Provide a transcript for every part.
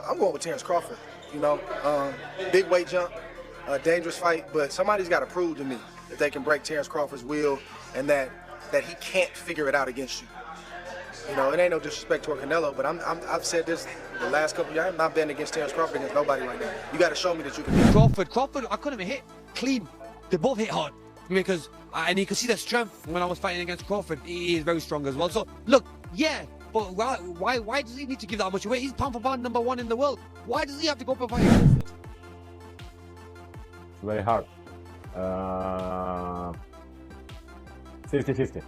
I'm going with Terence Crawford. You know, big weight jump, dangerous fight, but somebody's got to prove to me that they can break Terence Crawford's will and that he can't figure it out against you. You know, it ain't no disrespect toward Canelo, but I've said this the last couple of years. I'm not betting against Terence Crawford against nobody right now. You got to show me that you can beat Crawford, I couldn't have hit clean. They both hit hard because, and you can see the strength when I was fighting against Crawford. He is very strong as well. So look, yeah, but why does he need to give that much away? He's pound for pound #1 in the world. Why does he have to go for fighting Crawford? It's very hard. 50-50.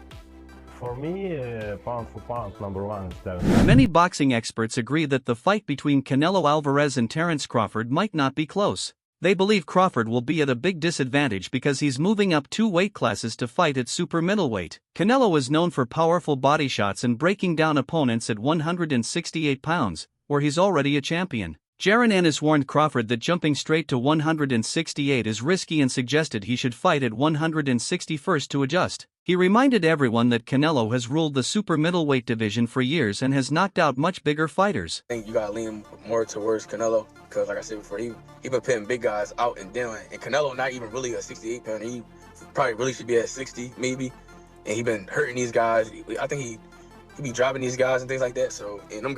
For me, pound for pound, #1 is Terence. Many boxing experts agree that the fight between Canelo Alvarez and Terence Crawford might not be close. They believe Crawford will be at a big disadvantage because he's moving up 2 weight classes to fight at super middleweight. Canelo is known for powerful body shots and breaking down opponents at 168 pounds, where he's already a champion. Jaron Ennis warned Crawford that jumping straight to 168 is risky and suggested he should fight at 161st to adjust. He reminded everyone that Canelo has ruled the super middleweight division for years and has knocked out much bigger fighters. I think you gotta lean more towards Canelo because, like I said before, he been pitting big guys out and down. And Canelo not even really a 68 pounder. He probably really should be at 60 maybe. And he been hurting these guys. I think he be dropping these guys and things like that. So, and them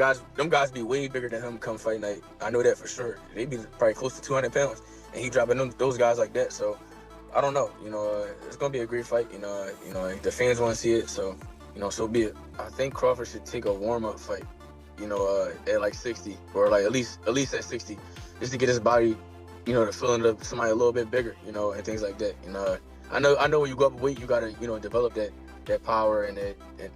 guys be way bigger than him come fight night. I know that for sure. They be probably close to 200 pounds, and he dropping those guys like that. So, I don't know. You know, it's gonna be a great fight. You know, the fans want to see it. So, so be it. I think Crawford should take a warm-up fight. At like 60 or like at least at 60, just to get his body, the feeling of somebody a little bit bigger. And things like that. I know when you go up in weight, you gotta develop that power and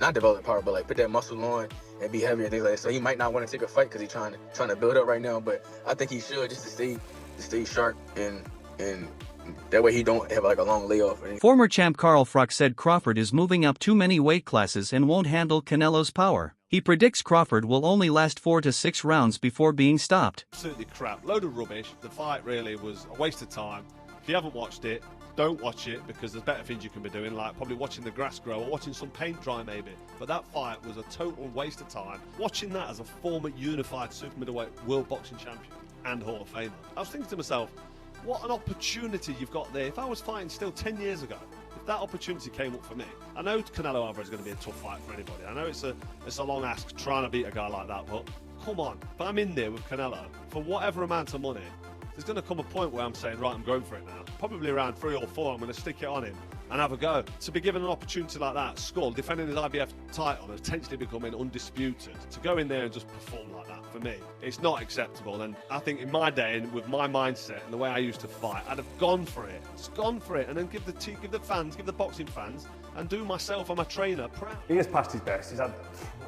not develop power, but like put that muscle on and be heavy and things like that. So he might not want to take a fight because he's trying to build up right now. But I think he should just to stay sharp and that way he don't have like a long layoff. Former champ Carl Froch said Crawford is moving up too many weight classes and won't handle Canelo's power. He predicts Crawford will only last 4 to 6 rounds before being stopped. Absolutely crap, load of rubbish. The fight really was a waste of time. If you haven't watched it, don't watch it because there's better things you can be doing, like probably watching the grass grow or watching some paint dry maybe. But that fight was a total waste of time. Watching that as a former unified super middleweight world boxing champion and Hall of Famer, I was thinking to myself, what an opportunity you've got there. If I was fighting still 10 years ago, if that opportunity came up for me, I know Canelo Alvarez is going to be a tough fight for anybody. I know it's a long ask trying to beat a guy like that, but come on, if I'm in there with Canelo for whatever amount of money, there's going to come a point where I'm saying, right, I'm going for it now. Probably around 3 or 4, I'm going to stick it on him and have a go. To be given an opportunity like that, Skull, defending his IBF title and potentially becoming undisputed, to go in there and just perform like that, for me, it's not acceptable. And I think in my day, and with my mindset and the way I used to fight, I'd have gone for it. Just gone for it and then give the boxing fans, and do myself and my trainer proud. He has passed his best. He's had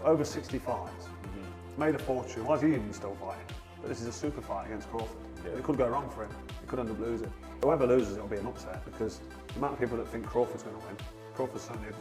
over 60 fights. He's made a fortune. Why is he even still fighting? But this is a super fight against Crawford. It could go wrong for him. He could end up losing. Whoever loses, it'll be an upset because the amount of people that think Crawford's going to win. Crawford's certainly an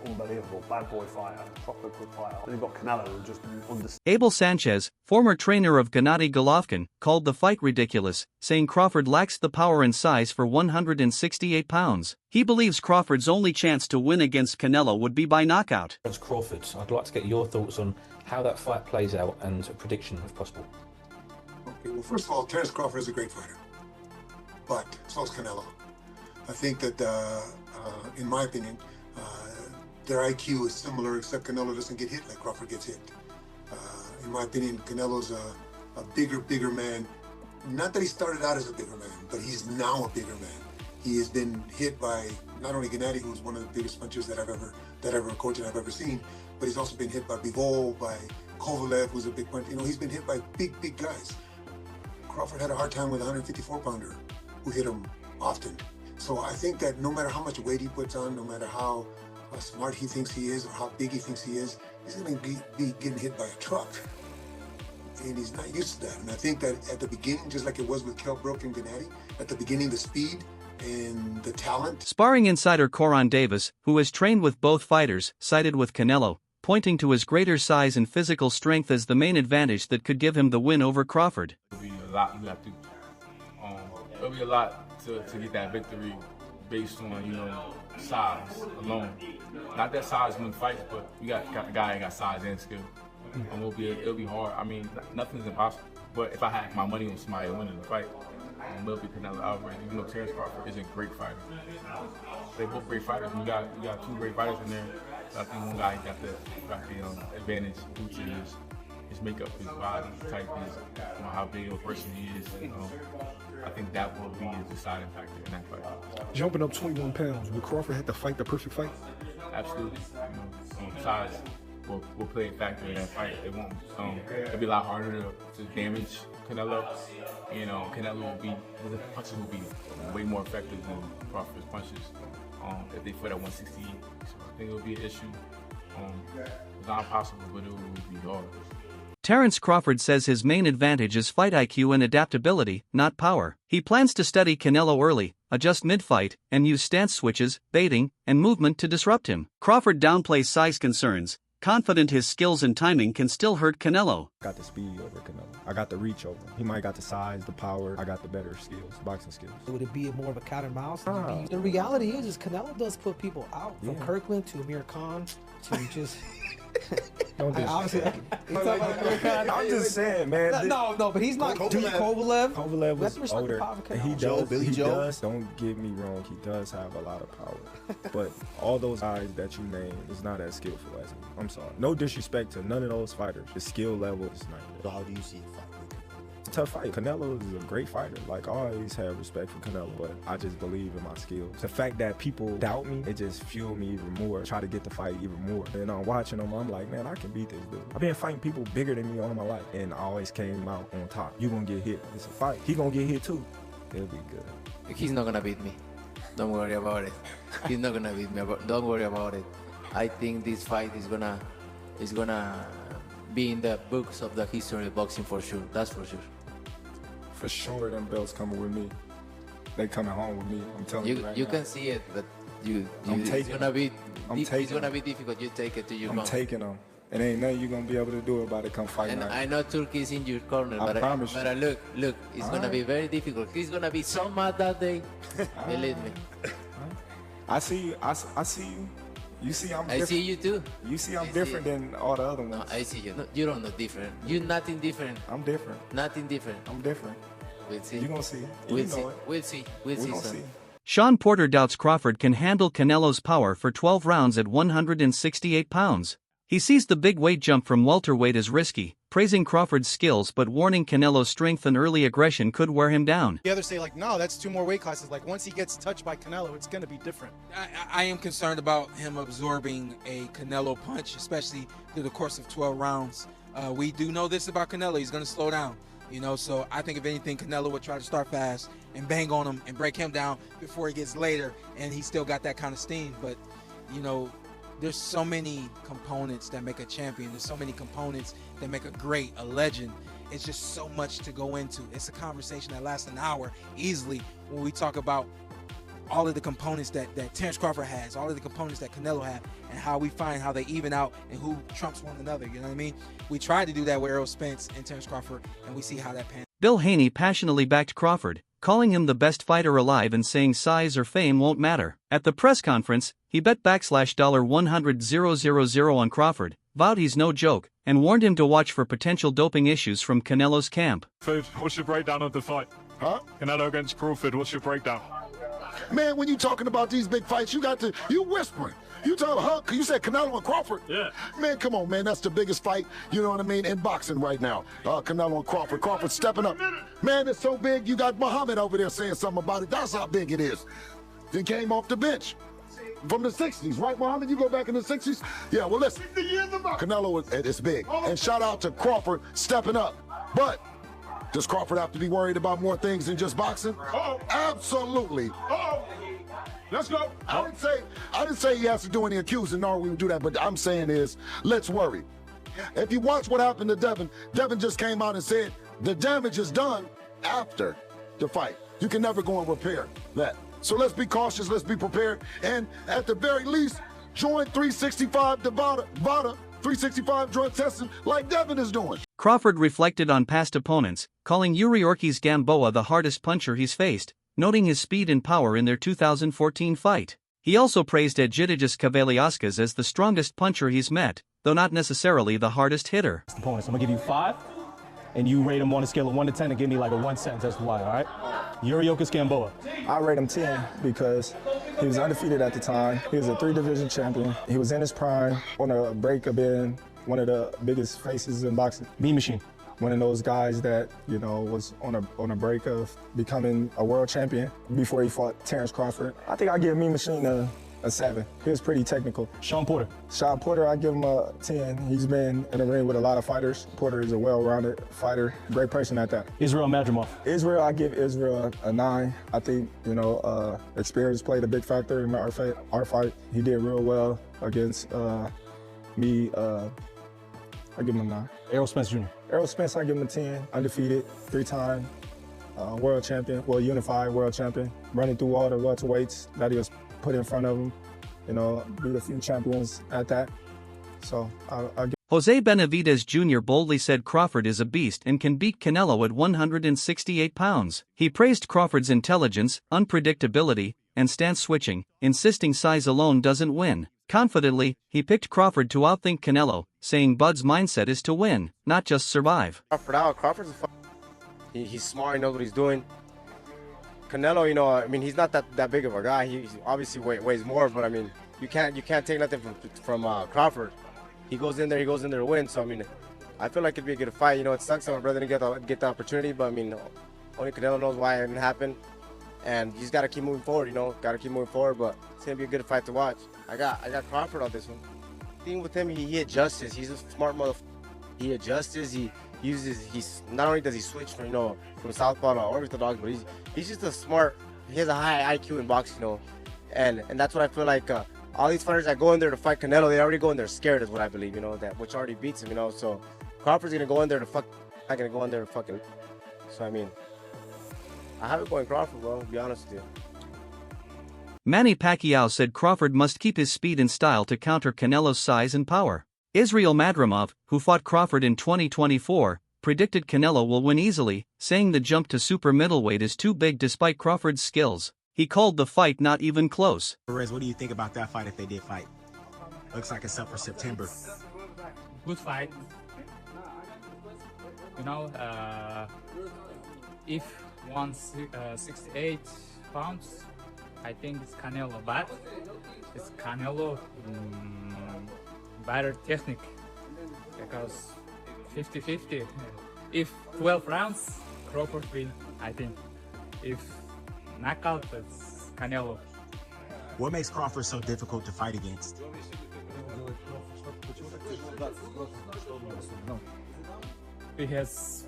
unbelievable bad boy fighter, proper good fighter. Then you've got Canelo who just understands. Abel Sanchez, former trainer of Gennady Golovkin, called the fight ridiculous, saying Crawford lacks the power and size for 168 pounds. He believes Crawford's only chance to win against Canelo would be by knockout. Crawford, I'd like to get your thoughts on how that fight plays out and a prediction if possible. Okay, well, first of all, Terence Crawford is a great fighter, but so is Canelo. I think that, in my opinion, their IQ is similar, except Canelo doesn't get hit like Crawford gets hit. In my opinion, Canelo's a bigger man. Not that he started out as a bigger man, but he's now a bigger man. He has been hit by not only Gennady, who's one of the biggest punchers that I've ever seen, but he's also been hit by Bivol, by Kovalev, who's a big puncher. He's been hit by big guys. Crawford had a hard time with a 154-pounder who hit him often. So I think that no matter how much weight he puts on, no matter how smart he thinks he is or how big he thinks he is, he's going to be getting hit by a truck. And he's not used to that. And I think that at the beginning, just like it was with Kell Brook and Gennady, at the beginning, the speed and the talent. Sparring insider Coron Davis, who has trained with both fighters, sided with Canelo, pointing to his greater size and physical strength as the main advantage that could give him the win over Crawford. It'll be a lot you have to. It'll be a lot to get that victory based on size alone. Not that size wins fights, but you got the guy that got size and skill. It'll be hard. I mean, nothing's impossible. But if I had my money on somebody winning the fight, it'll be Canelo Alvarez. Even though Terence Crawford is a great fighter, they both great fighters. You got two great fighters in there. I think one guy got the advantage due to his makeup, his body type, how big of a person he is. I think that will be a deciding factor in that fight. Jumping up 21 pounds, will Crawford have to fight the perfect fight? Absolutely. Size will play a factor in that fight. It won't. It'll be a lot harder to damage Canelo. Canelo his punches will be way more effective than Crawford's punches if they fight at 168. So I think it'll be an issue. It's not impossible, but it will be hard. Terence Crawford says his main advantage is fight IQ and adaptability, not power. He plans to study Canelo early, adjust mid-fight, and use stance switches, baiting, and movement to disrupt him. Crawford downplays size concerns, confident his skills and timing can still hurt Canelo. I got the speed over Canelo. I got the reach over him. He might got the size, the power. I got the better skills, boxing skills. Would it be more of a cat and mouse? The reality is Canelo does put people out. From Kirkland to Amir Khan to just... Don't I'm just saying, man. No, but he's not Kovalev. Kovalev was older. And he does, don't get me wrong, he does have a lot of power. But all those guys that you name is not as skillful as him. I'm sorry. No disrespect to none of those fighters. The skill level is not there. So how do you see it fight? Tough fight. Canelo is a great fighter. Like, I always have respect for Canelo, but I just believe in my skills. The fact that people doubt me, it just fueled me even more. Try to get the fight even more. And I'm watching them, I'm like, man, I can beat this dude. I've been fighting people bigger than me all my life, and I always came out on top. You gonna get hit. It's a fight. He gonna get hit too. It'll be good. He's not gonna beat me. Don't worry about it. He's not gonna beat me. Don't worry about it. I think this fight is gonna be in the books of the history of boxing for sure. That's for sure. For sure, them belts coming with me. They coming home with me. I'm telling you right You now. can see it, but it's gonna be difficult. You take it to your I'm taking them. It ain't nothing you gonna be able to do about it come fight and night. I know Turkey is in your corner, I promise you. But look, it's gonna be very difficult. He's gonna be so mad that day. Believe me. I see you. I see you. You see I'm different. I see you too. You see I'm different than all the other ones. No, I see you. No, you don't know different. You're nothing different. I'm different. Nothing different. I'm different. We'll see. You gonna see. We'll see. We'll see. We'll see. See. Sean Porter doubts Crawford can handle Canelo's power for 12 rounds at 168 pounds. He sees the big weight jump from welterweight as risky, praising Crawford's skills but warning Canelo's strength and early aggression could wear him down. The others say, like, no, that's 2 more weight classes. Like, once he gets touched by Canelo, it's going to be different. I am concerned about him absorbing a Canelo punch, especially through the course of 12 rounds. We do know this about Canelo. He's going to slow down. So I think if anything, Canelo would try to start fast and bang on him and break him down before he gets later, and he still got that kind of steam. But, there's so many components that make a champion. There's so many components that make a great, a legend. It's just so much to go into. It's a conversation that lasts an hour easily when we talk about all of the components that Terence Crawford has, all of the components that Canelo had, and how we find how they even out and who trumps one another, you know what I mean? We tried to do that with Errol Spence and Terence Crawford, and we see how that pans. Bill Haney passionately backed Crawford, calling him the best fighter alive and saying size or fame won't matter. At the press conference, he bet $100,000 on Crawford, vowed he's no joke, and warned him to watch for potential doping issues from Canelo's camp. What's your breakdown of the fight? Huh? Canelo against Crawford, what's your breakdown? Man, when you talking about these big fights, you whispering. You you said Canelo and Crawford? Yeah. Man, come on, man. That's the biggest fight, you know what I mean, in boxing right now. Canelo and Crawford. Crawford stepping up. Man, it's so big, you got Muhammad over there saying something about it. That's how big it is. Then came off the bench from the 60s, right, Muhammad? You go back in the 60s? Yeah, well, listen. Canelo is big. And shout out to Crawford stepping up. But does Crawford have to be worried about more things than just boxing? Absolutely. Let's go. I didn't say he has to do any accusing, nor we would do that, but I'm saying is, let's worry. If you watch what happened to Devin just came out and said the damage is done after the fight. You can never go and repair that. So let's be cautious, let's be prepared, and at the very least, join 365 VADA 365 drug testing like Devin is doing. Crawford reflected on past opponents, calling Yuriorkis Gamboa the hardest puncher he's faced, noting his speed and power in their 2014 fight. He also praised Edgidijus Kavaliauskas as the strongest puncher he's met, though not necessarily the hardest hitter. Opponents, I'm gonna give you 5, and you rate them on a scale of 1 to 10 and give me like a 1 sentence as to why, all right? Yuriorkis Gamboa. I rate him 10 because he was undefeated at the time. He was a 3-division champion. He was in his prime, on a break of being one of the biggest faces in boxing. Mean Machine. One of those guys that, you know, was on a break of becoming a world champion before he fought Terence Crawford. I think I give Mean Machine a 7. He was pretty technical. Sean Porter. Sean Porter, I give him a 10. He's been in the ring with a lot of fighters. Porter is a well-rounded fighter, great person at that. Israel Madrimov. Israel, I give Israel a 9. I think, you know, experience played a big factor in our fight. He did real well against me. I give him a 9. Errol Spence Jr. Errol Spence, I give him a 10. Undefeated, 3-time world champion, well, unified world champion, running through all the welterweights that he was put in front of him. You know, beat a few champions at that. So I'll give. Jose Benavidez Jr. boldly said Crawford is a beast and can beat Canelo at 168 pounds. He praised Crawford's intelligence, unpredictability, and stance switching, insisting size alone doesn't win. Confidently, he picked Crawford to outthink Canelo, saying Bud's mindset is to win, not just survive. Crawford's he's smart, he knows what he's doing. Canelo, you know, I mean, he's not that big of a guy. He's obviously weighs more, but I mean, you can't take nothing from Crawford. He goes in there to win. So I mean, I feel like it'd be a good fight. You know, it sucks that my brother didn't get the opportunity, but I mean, only Canelo knows why it didn't happen. And he's got to keep moving forward. You know, got to keep moving forward. But it's gonna be a good fight to watch. I got Crawford on this one. The thing with him, he adjusts. He's a smart motherfucker. He adjusts. He's not only does he switch from from southpaw to orthodox, but he's just a smart. He has a high IQ in boxing, you know, and that's what I feel like. All these fighters that go in there to fight Canelo, they already go in there scared, is what I believe, you know, that which already beats him, you know. So Crawford's gonna go in there to fuck, not gonna go in there to fucking. So I mean, I have it going Crawford, bro. To be honest with you. Manny Pacquiao said Crawford must keep his speed and style to counter Canelo's size and power. Israel Madrimov, who fought Crawford in 2024, predicted Canelo will win easily, saying the jump to super middleweight is too big despite Crawford's skills. He called the fight not even close. Perez, what do you think about that fight if they did fight? Looks like it's up for September. Good fight. You know, if 168 pounds, I think it's Canelo, but it's Canelo better technique because 50-50. If 12 rounds, Crawford win, I think. If knockout, it's Canelo. What makes Crawford so difficult to fight against? He has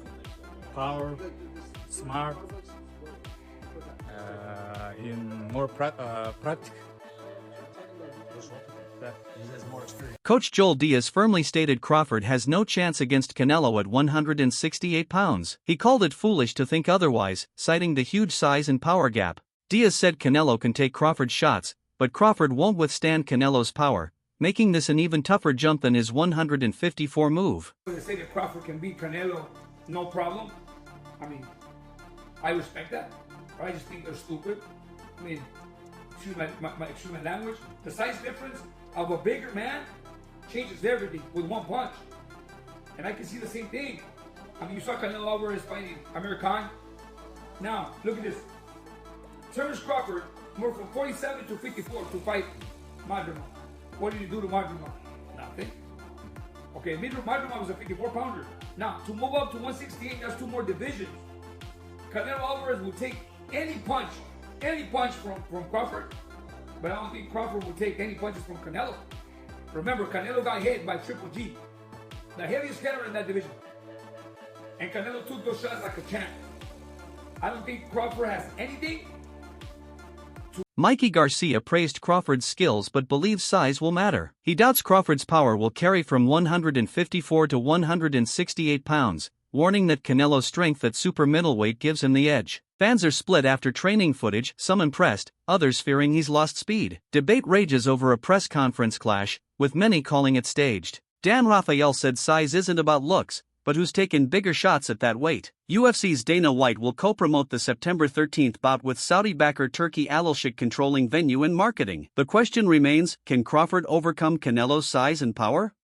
power, smart, in more practical. Coach Joel Diaz firmly stated Crawford has no chance against Canelo at 168 pounds. He called it foolish to think otherwise, citing the huge size and power gap. Diaz said Canelo can take Crawford's shots, but Crawford won't withstand Canelo's power, making this an even tougher jump than his 154 move. They say that Crawford can beat Canelo, no problem. I mean, I respect that. I just think they're stupid. I mean, excuse my language. The size difference of a bigger man changes everything with one punch. And I can see the same thing. I mean, you saw Canelo Alvarez fighting Amir Khan. Now, look at this. Terence Crawford moved from 47 to 54 to fight Madrimov. What did he do to Madrimov? Nothing. Okay, Madrimov was a 54-pounder. Now, to move up to 168, that's 2 more divisions. Canelo Alvarez will take any punch from Crawford, but I don't think Crawford will take any punches from Canelo. Remember, Canelo got hit by Triple G, the heaviest hitter in that division. And Canelo took those shots like a champ. I don't think Crawford has anything. Mikey Garcia praised Crawford's skills but believes size will matter. He doubts Crawford's power will carry from 154 to 168 pounds, warning that Canelo's strength at super middleweight gives him the edge. Fans are split after training footage, some impressed, others fearing he's lost speed. Debate rages over a press conference clash, with many calling it staged. Dan Rafael said size isn't about looks, but who's taken bigger shots at that weight. UFC's Dana White will co-promote the September 13th bout with Saudi backer Turkey Al-Sheikh controlling venue and marketing. The question remains, can Crawford overcome Canelo's size and power?